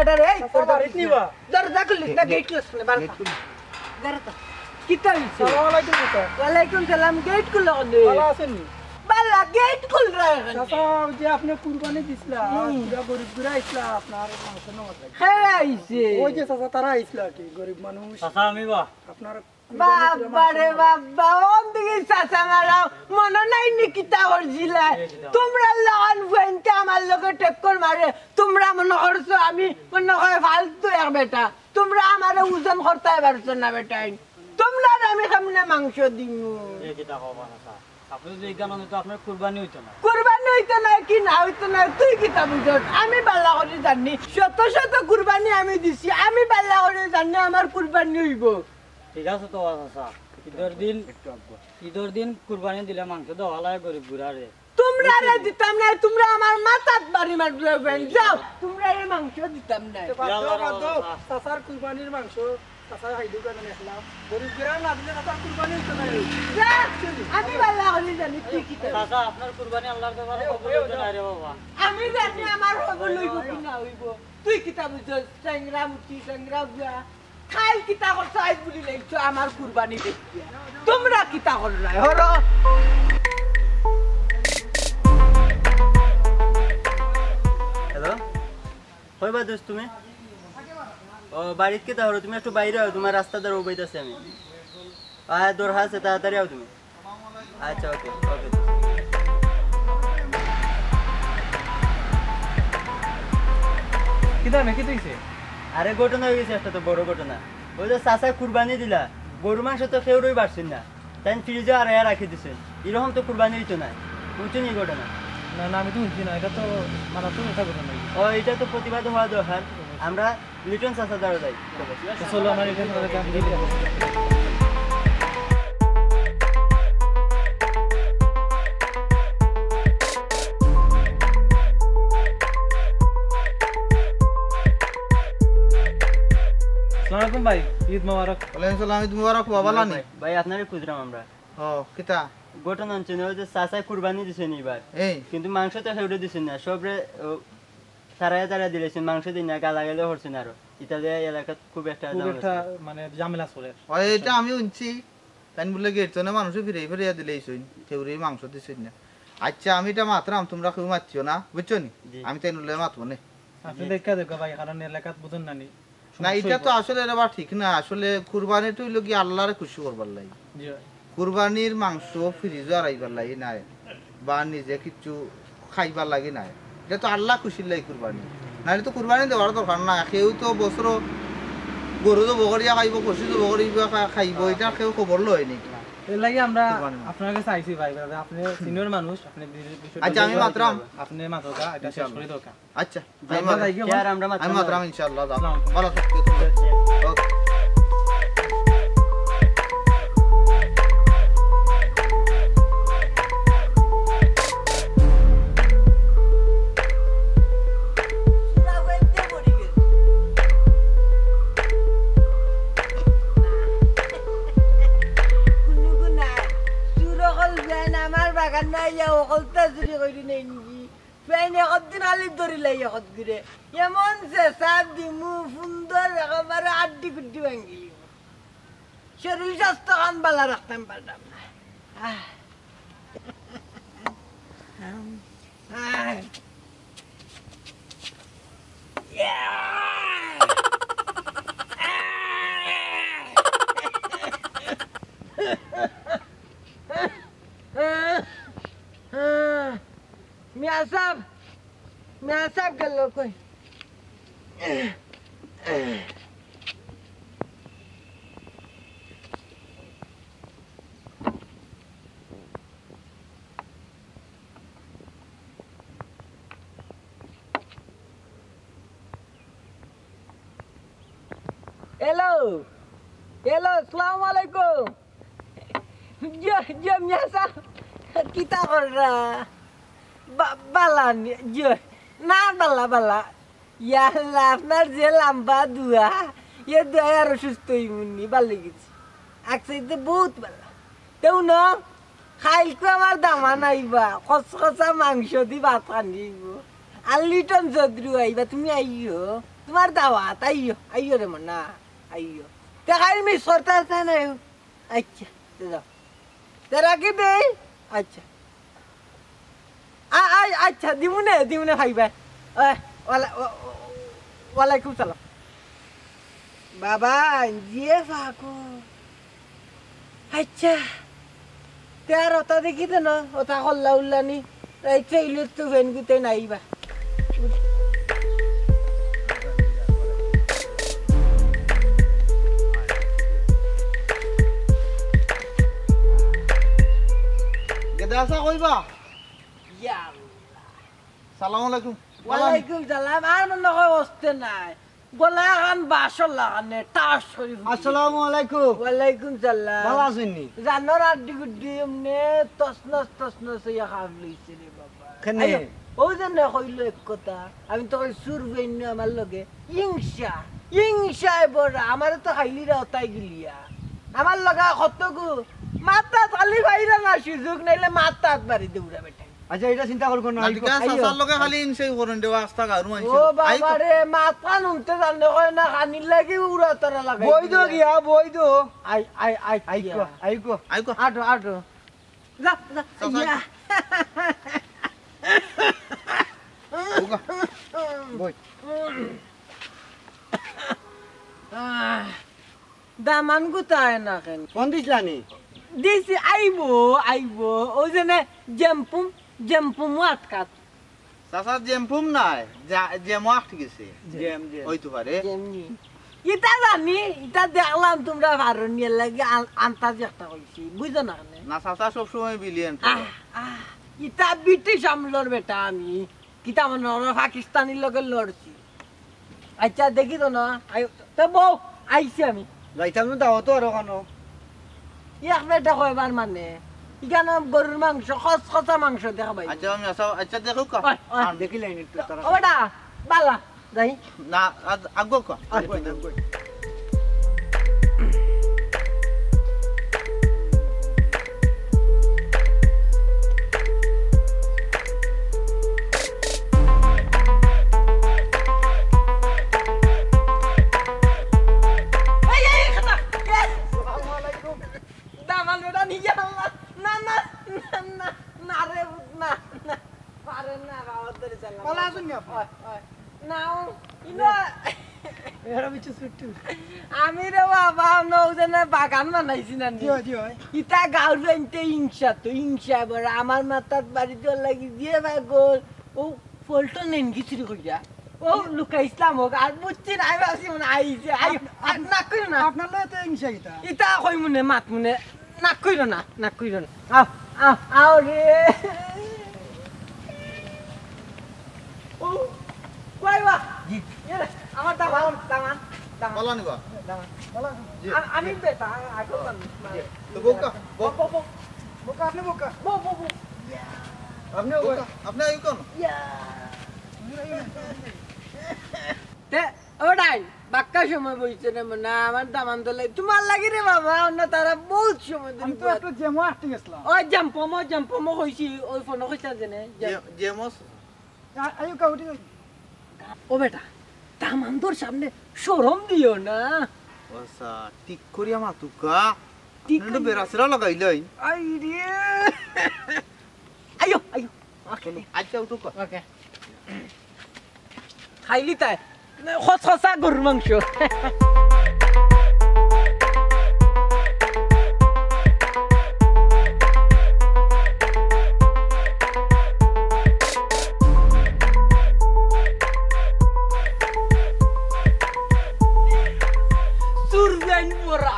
কাটারে এই বাড়িতে নিবা দরজা খুলি না গেট ক্লোজ করে বাল দরজা কিতা হইছে আসসালামু আলাইকুম চাচা ওয়ালাইকুম সালাম গেট খুলো ভালো আছেন নি বালা গেট খুল রে চাচা যে আপনি কুরবানি দিছিলা পুরা গরিব গুরা আইছলা আপনার মাংস নমত লাগে হ্যাঁ আইছে ওই যে চাচা তারা আইছলা কি গরিব মানুষ চাচা আমি বা আপনার বাবা রে বাবা ওদিকে চাচা মারাও মনে নাই নি কিতা করছিলা তোমরা লাগান ফুয়েনতে আমার লগে টেক্কর মারে তোমরা মনে করছো আমি মনে হয় ফালতু এক বেটা তোমরা আমারে ওজন করতে পারছো না বেটাই তোমরা আমি কেমনে মাংস দিমু এই কিটা হবা না চাচা আপনি যদি জ্ঞান তো আপনার কুরবানি হইতো না কুরবানি হইতো না কি না হইতো না তুই কিতা বুঝছ আমি বাল্লা করে জানি শত শত কুরবানি আমি দিছি আমি বাল্লা করে জানি আমার কুরবানি হইব ঠিক আছে তো চাচা ঈদের দিন কুরবানি দিলে মাংস দেওয়া লাগে গরিব গুড়ারে তোমরা রে দিতাম না তোমরা আমার মাথাত বাড়ি মারবেন যাও তোমরা এই মাংস দিতাম না চাচার কুরবানির মাংস চাচা হাইদু কানে দেখলাম গরিব গুরা না দিলে চাচার কুরবানি হইতো না যা, আমি বাল্লা করে জানি তুই কিতা চাচা আপনার কুরবানি আল্লাহর দরবারে কবুল হইতো না রে বাবা আমি জানি আমার হবল হইব কি না হইব তুই কিতা বুঝছ সংগ্রাম উঠি সংগ্রাম যা খাইল কিতা করছ আইজ বলি লাইছ আমার কুরবানি দেখিয়া তোমরা কিতা করলাই হর হ্যালো কইবা দোস্ত তুমি ও বাড়িতে কে তাহলে তুমি একটু বাইরে আও তোমার রাস্তা ধরে উবাইতাছি আমি দরকার আছে তাড়াতাড়ি আও তুমি আচ্ছা ওকে ওকে কিটা নাকি তুইছে আরে ঘটনা হয়ে গেছে একটা তো বড় ঘটনা ওই যে চাচা কুরবানি দিলা গরু মাংস তো কেউই পারছেন না তাই ফ্রিজে আর রাখি দিছেন এরকম তো কুরবানি দিত না বুঝছেন এই ঘটনা না না আমি তো বুঝছি না এটা তো মানে তুমি কথা বলো না ও এটা তো প্রতিবাদ হওয়া দরকার আমরা লিটন চাচা দ্বারা যাই চলো আমার এটা কাম দিলে আসসালামু আলাইকুম ভাই ঈদ মোবারক ওয়ালাইকুম সালাম ঈদ মুবারক বাবা নি ভাই আপনারে খুঁজলাম আমরা ও কিতা ঘটনা হচ্ছে না ওই যে চাচা কুরবানি দিছেন এবার এই কিন্তু মাংস তো খেউড়ে দিছেন না সবরে তারা দিলেছেন মাংস দিন না গালা গেলে হচ্ছেন আরো ইতালিয়া এলাকাত খুব একটা মানে ঝামেলা চলে ওই এটা আমি শুনছি তাই বলে গেটনে মানুষ ফিরে ফিরে দিলেইছইন থেউরি মাংস দিছইন না আচ্ছা আমি এটা মাত্রাম তোমরা কেউ মারছিও না বুঝছো নি আমি তাই নলে মাতবো না আপনি দেখা দেখো ভাই কারণ এলাকাত বুঝুন না নি না এটা তো আসলে এটা ঠিক না আসলে কুরবানিটা হইলো কি আল্লাহরে খুশি করবার লাগি জি কুরবানির মাংস ফ্রিজে আড়াইবার লাগি নাই বা নিজে কিছু খাইবার লাগি নাই এটা তো আল্লাহ খুশির লাগি কুরবানি নাহলে তো কুরবানি দেওয়ার দরকার না কেউ তো বছর গরু তো বগরিয়া খাইব কষি তো বগরিয়া খাইব এটা কেউ খবর লয় নি এর লাগি আমরা আপনার কাছে আইছি ভাই আপনি সিনিয়র মানুষ আপনি আচ্ছা আমি মাত্রাম আপনি মাত্রকা এটা শেষ করে দরকার আচ্ছা আমরা আমি মাত্রাম ইনশাআল্লাহ ভালো থাকবে ওকে এমন চেষ্টা দিমু সুন্দর একেবারে আড্ডি কুড্ডি ভাঙ্গি শরীর স্বাস্থ্য কান বালা রাখতাম পারতাম না মিয়া সাহেব গেল কই हेलो हेलो अस्सलाम वालेकुम जो मियां साहब किता कर रहा बाला जो ना बाला बाला या আপনার যে লম্বা দুয়া ये দুয়া আর সুস্থ হইমুনি ভালো গেছে আকসাইতে বহুত ভালো তেও না খাইলকো আমার দামা নাইবা কসকসা মাংস দি ভাত রান্ধিব আর লিটন চৌধুরী আইবা তুমি আইও তোমার দাওয়াত আইও আইও রে মনা আইও তে খাই মি সরতা আছে না আচ্ছা তে যাও তে রাখি দে আচ্ছা আচ্ছা দিমুনে ভাই ভাই ওয়ালাইকুম সালাম বাবা জিয়ে ফাকো আচ্ছা তে আর ওটা দেখি তো না ওটা হল্লা উল্লানি রাইতে ইলে তো ভেন গুতে নাইবা গেদাসা কইবা ইয়া সালাম আলাইকুম ওয়ালাইকুম সালাম আর মনে হয় অস্তে নাই গলা খান বাসর লাগানে টাস শরীফ আসসালামু আলাইকুম ওয়ালাইকুম সালাম ভালো আছেন নি জানোর আড্ডি গুড্ডি এমনে তসনস ইয়া খাব লইছে রে বাবা কেনে? আইও, ও জানে কইল এক কথা আমি তো কই সুর বেন্য আমার লগে ইংসা বড় আমার তো খাইলিরা ওতাই গিলিয়া আমার লগা কতগু মাথা খালি ভাইরা না সুযোগ নাইলে মাথা বাড়ি দৌড়া বেটা আচ্ছা এটা চিন্তা করব না নাদিকা সাসার লগে খালি ইনসাই করুন দেওয়া আস্তা গারু মাইছে ও বাবা রে মাথা নুনতে জানে কয় না খানির লাগি উড়া তোরা লাগাই বৈধ গিয়া বৈধ আই আইকো আইকো আইকো আটো যা চাচা। ইয়া ওগা বই দামান গুতায় না কেন কোন দিছলানি দিছি আইবো ও জেনে জেম্পুম আটকাত সাসার জেমপুম নাই জেমো আট গেছে জেম জেম হইতো পারে যেমনি ইটা জানি ইটা দেখলাম তোমরা ভারণীয় লাগে আন্তাজ একটা কইছি বুঝো না কেন না সাসা সব সময় বিলিয়ন ইটা ব্রিটিশ আমলর বেটা আমি কিতা মনে পাকিস্তানির লগে লড়ছি আচ্ছা দেখি তো না তো বউ আইছি আমি যাইতাম না দাও তো আর কেন এক বেটা কয়বার মানে ইখানে গরুর মাংস খসা মাংস দেখা পাই আচ্ছা আমি আচ্ছা দেখো কা দেখিলাই একটু তারা ও বেটা বালা যাই না আগো কা এই খাতা আসসালামু আলাইকুম দামান বেটা নিয়ে আল্লাহ না রে না পারে না গাওয়ার ধরে চালাম ভালো আছেন নি আপনি? নাও ইনা এরা বিচে ছুট্টি আমি রে বাবা নৌজনে বাগান বানাইছি না জিও জিও ইটা গাঁর বেনতে হিংসা বড় আমার মাথার বাড়িতে লাগি দিয়ে ভাই গোল ও ফলটো নেন কিছু কইয়া ও লুকাইছিলাম হোক আর বুঝছি না আমি ভাবছি মনে আইছে না কইর না আপনার লয় তো ইংসা গিতা ইটা কই মনে মাত মনে না কইর না আও রে ও কইবা জি আমার দামান বলা নিবা আমি বেটা আগে তো বোকা বোকা আপনি বোকা আপনি বোকা আপনি আই কোন তে ওটাই বাক্কা সময় বইছে রে না আমার দামান দলে তোমার লাগি রে বাবা অন্য তারা বহুত সময় আমি তো একটা জেমো আটতে গেছিলাম ওই জাম্পমো কইছি ওই ফোন কইছা জেনে জেমস আয়ু কাউটি ও বেটা দামানদর সামনে শরম দিও না ওসা ঠিক করিয়া মাতুকা ঠিক ঠিক বেরাসরা লাগাইলাই আই রে আয়ো ওকে আচ্ছা উঠো কা ওকে খাইলি তাই খসা গরুর মাংস সুরজাইন পোরা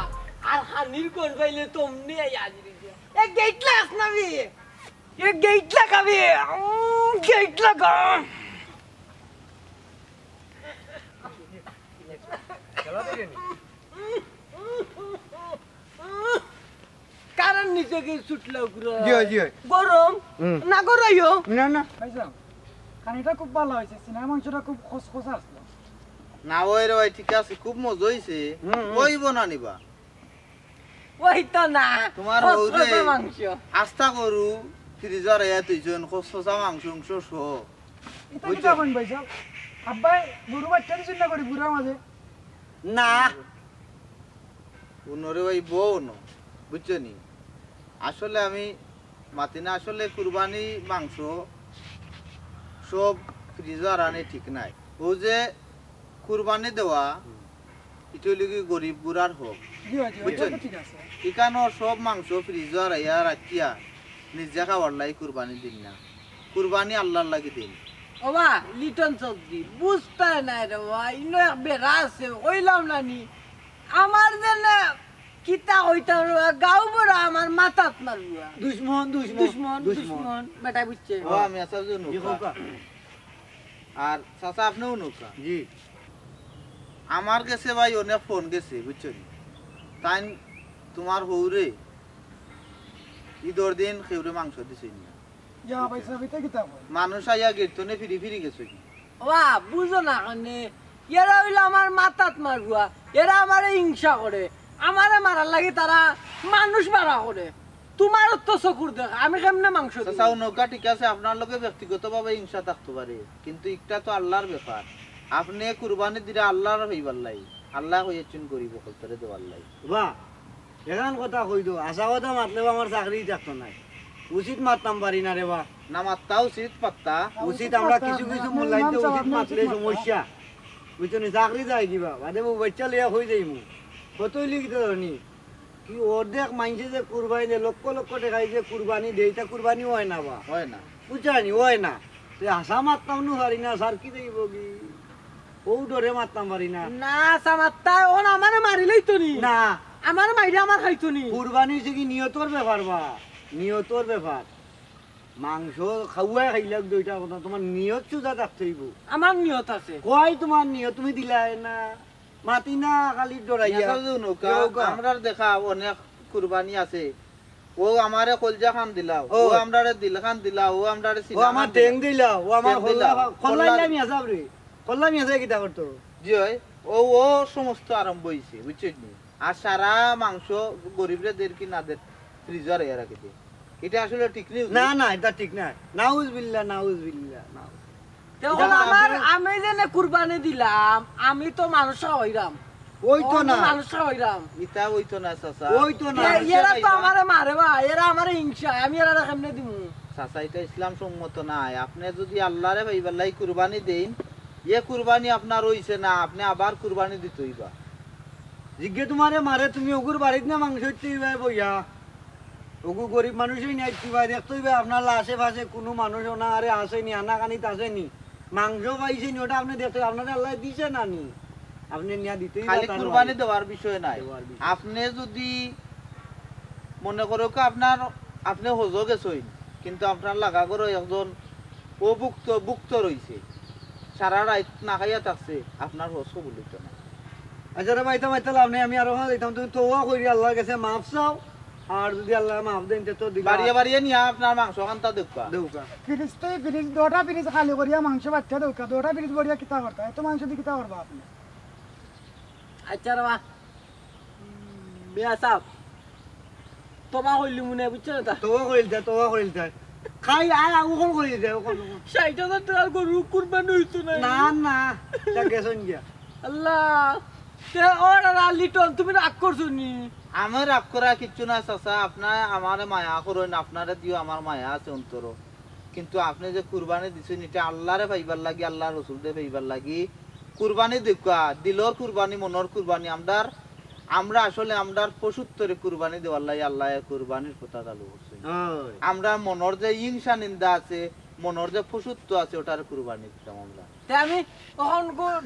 আর হানির কোন পাইলে তোমনি আজরি এ গেট লাস নাবি এ গেট লাগাবি গেট লাগা কারণ নিচে গিয়ে ছুটলো জিও গরম না গরাইও না না ভাইজান খানিটা খুব ভালো হয়েছে সিনেমা মাংসটা খুব খসখসা আসলো না ওই রে ভাই ঠিক আছে খুব মজা হইছে কইব না নিবা ওই তো না তোমার খসখসে হৌরে মাংস আস্তা করু ফ্রিজর এয়া তুইজন খসখসা মাংস সহ এটা কি যাবেন ভাইজান আব্বাই গরু বাচ্চা দিচ্ছেন না করি বুড়া মাঝে না উনরে ভাই বউ ন বুঝছো নি আসলে আমি মাতিনা আসলে কুরবানি মাংস সব ফ্রিজার আনে ঠিক নাই ও যে কুরবানি দেওয়া এটা লিখি গরিব বুড়ার হোক জি জি বুঝছেন? ঠিক আছে এখানো সব মাংস ফ্রিজার আইয়া রাখিয়া নিজে খাওয়ার লাই কুরবানি দিন না কুরবানি আল্লাহর লাগি দিন ওবা লিটন সবজি বুঝতে নাই রে বাবা ইনো এক বেড়া আছে ওইলাম না নি আমার যেন কিতা হইতাম রে বাবা, গাও বড় আমার মাথাত মারবুয়া দুশ্মন দুশ্মন দুশ্মন বেটা বুঝছে ও আমি আসল যে নৌকা আর চাচা আপনিও নৌকা জি আমার কাছে ভাই অনেক ফোন গেছে বুঝছো নি? তাই তোমার হৌরে ঈদর দিন খেউরে মাংস দিছে না যা পয়সা বিতে কিতাব মানুষ আইয়া কীর্তনে ফিরি ফিরি গেছে কি ওবা বুঝো না কানে এরা হইলো আমার মাথাত মারবুয়া এরা আমারে হিংসা করে আমারে মারার লাগে তারা মানুষ মারা করে তোমার তো চকুর দেখ আমি কেমনে মাংস দিই? চাচা নৌকা ঠিক আছে আপনার লোকে ব্যক্তিগতভাবে হিংসা থাকতে পারে কিন্তু একটা তো আল্লাহর ব্যাপার আপনি কুরবানি দিলে আল্লাহর হইবার লাই আল্লাহ হইয়াছেন গরিব হলতরে দেওয়ার লাই বা এখান কথা কই দো আশা কথা মাতলে আমার চাকরি থাকতো নাই উচিত মারতাম পারি না রে বা না মাত্তা উচিত পাত্তা উচিত আমরা কিছু কিছু মূল্যায়িত উচিত মাতলে সমস্যা বুঝছো নি চাকরি যায় কিবা বাদে মো বাচ্চা লিয়া হয়ে যাই মু কতই লিখিত ধরনি কি অর্ধেক মাইনছে যে কুরবানি দে লক্ষ লক্ষ টাকায় যে কুরবানি দেয় তা কুরবানি হয় না বা হয় না বুঝানি হয় না তুই আশা মারতাম নু পারি না সার কি দেব কি ও ডরে মারতাম পারি না না সামাত্তা ওন আমারে মারিলেই তো নি না আমার মাইরে আমার খাইতো নি কুরবানি হচ্ছে কি নিয়তর ব্যাপার বা নিয়তর ব্যাপার মাংস খাওয়াই খাইলাম দুইটা কথা তোমার নিয়ত চুজা থাকতে হইব আমার নিয়ত আছে কয় তোমার নিয়ত তুমি দিলাই না মাতি না খালি ডরাইয়া আসল যে নৌকা নৌকা। আমরার দেখা অনেক কুরবানি আছে ও আমারে কলজা খান দিলাও ও। ও আমরারে দিল খান দিলাও ও আমরারে ও সিনা আমার খান টেং দিলাও। দিলা ও আমার টেং দিলা। খল্লাইলামি আসাব রে খল্লামি আছে কিটা করতো জি হয় ও ও সমস্ত আরম্ভ হয়েছে বুঝছেন নি? আর সারা মাংস গরিবরা দের কি না দের ফ্রিজার এর রাখে দিয়ে এটা আসলে ঠিক নেই না না এটা ঠিক না নাউজ বিল্লাহ নাউজ বিল্লাহ না তখন আমার আমি যে কুরবানি দিলাম আমি তো মানুষ হইরাম ওই তো না মানুষ হইরাম ইটা হইতো না চাচা ওই তো না এরা তো আমারে মারে বা এরা আমারে হিংসা আমি এরা কেমনে দিমু চাচা এটা ইসলাম সম্মত নাই আপনি যদি আল্লাহরে ভাইবার লাই কুরবানি দেন এ কুরবানি আপনার হইছে না আপনি আবার কুরবানি দিতেই বা জিজ্ঞে তোমারে মারে তুমি ওগুর বাড়িত না মাংস দিতে বইয়া ওগু গরিব মানুষই নাই কিবা দেখতেই আপনার আশেপাশে কোনো মানুষও না আরে আসেনি আনাকানিত আসেনি মাংস পাইছেনি ওটা আপনি দেখতে আপনার আল্লাহ দিছে না নি আপনি নিয়া দিতেই খালি পারতেন কুরবানি না। দেওয়ার বিষয় নাই দেওয়ার বিষয়। আপনি যদি মনে করো কি আপনার আপনি হজ গেছেন কিন্তু আপনার লাগা করে একজন ভুক্ত রইছে সারা রাত না খাইয়া থাকছে আপনার হজ কবুল হইতো না আচ্ছা রে ভাইতা ভাইতা লাভ নেই আমি আরো দিতাম তুমি তোয়া করি আল্লাহর কাছে মাফ চাও আর যদি আল্লাহ মাফ দেন তো দিবা বাড়িয়ে বাড়িয়ে নিয়ে আপনার মাংস খান্তা দেখবা দেউকা ফ্রিজতে ফ্রিজ দুটা ফ্রিজ খালি করিয়া মাংস বাচ্চা দৌকা দুটা ফ্রিজ বড়িয়া কিতা করতা এত মাংস দিয়ে কিতা করবা আপনি আচ্ছা রে বা বিয়া সাহেব তোমা হইলি মনে বুঝছো না তোয়া করিল দে খাই আয় ওখন করি দে ওখন ৬০,০০০ টাকার গরু কুরবানি হইতো না না না তা গেছন গিয়া আল্লাহ তে ওরা লিটন তুমি রাগ করছো নি আমি রাগ করা কিচ্ছু না চাচা আপনার আমার মায়া করেন আপনারে দিও আমার মায়া আছে অন্তর কিন্তু আপনি যে কুরবানি দিছেন এটা আল্লাহরে পাইবার লাগি আল্লাহ রসুল দে পাইবার লাগি কুরবানি দেখা দিলর কুরবানি মনর কুরবানি আমরা আসলে আমরার পশুত্তরে কুরবানি দেওয়ার লাগি আল্লাহ কুরবানির কথা চালু করছে ওই আমরা মনর যে হিংসা নিন্দা আছে মনর যে পশুত্ব আছে ওটার কুরবানি দিতাম আমরা তে আমি তখন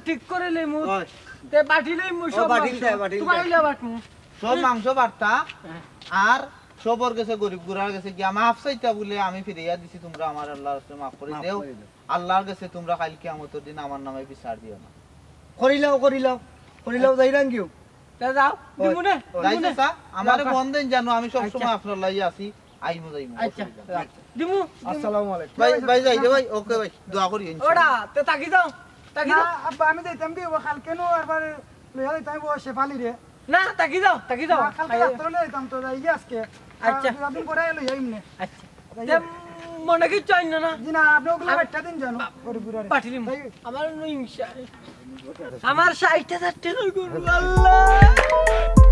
ঠিক করে লইমু ওই তে বাটি লইমু সব বাটিল দে, বাটিল দে। তোমার হইলে বাটমু সব মাংস বার্তা আর সবর গেছে গরিব গুড়ার গেছে গিয়া মাফ চাইতা বলে আমি ফিরিয়া দিছি তোমরা আমার আল্লাহর কাছে মাফ করে মাফ দেও করে দাও। আল্লাহর কাছে তোমরা কাল কিয়ামতের দিন আমার নামে বিচার দিও না করিলাও যাইরান কিউ তে যাও দিমু নে যাই চাচা আমারে যাও, বন্ধ দেন জানো আমি সব আচ্ছা। সময় আপনার লাই আছি আইমু যাইমু আচ্ছা দিমু আসসালামু আলাইকুম ভাই ভাই যাই দে ভাই ওকে ভাই দোয়া করি ওড়া তে তাকি যাও তাকি না যাও আব্বা আমি যাইতাম কি ও কালকে নো একবার লইয়া যাইতাম ও শেফালি রে না তাকি যাও কালকে রাত্রে লইয়া যাইতাম তো যাই আজকে আচ্ছা। দুদিন পরে লইয়া এমনি আচ্ছা তে মনে কি চাই না জি না আপনি ওগুলো একটা দিন জানো গরিব গুড়ারে পাঠিলিম আমার হিংসা আমার ৬০,০০০ টাকার গরু আল্লাহ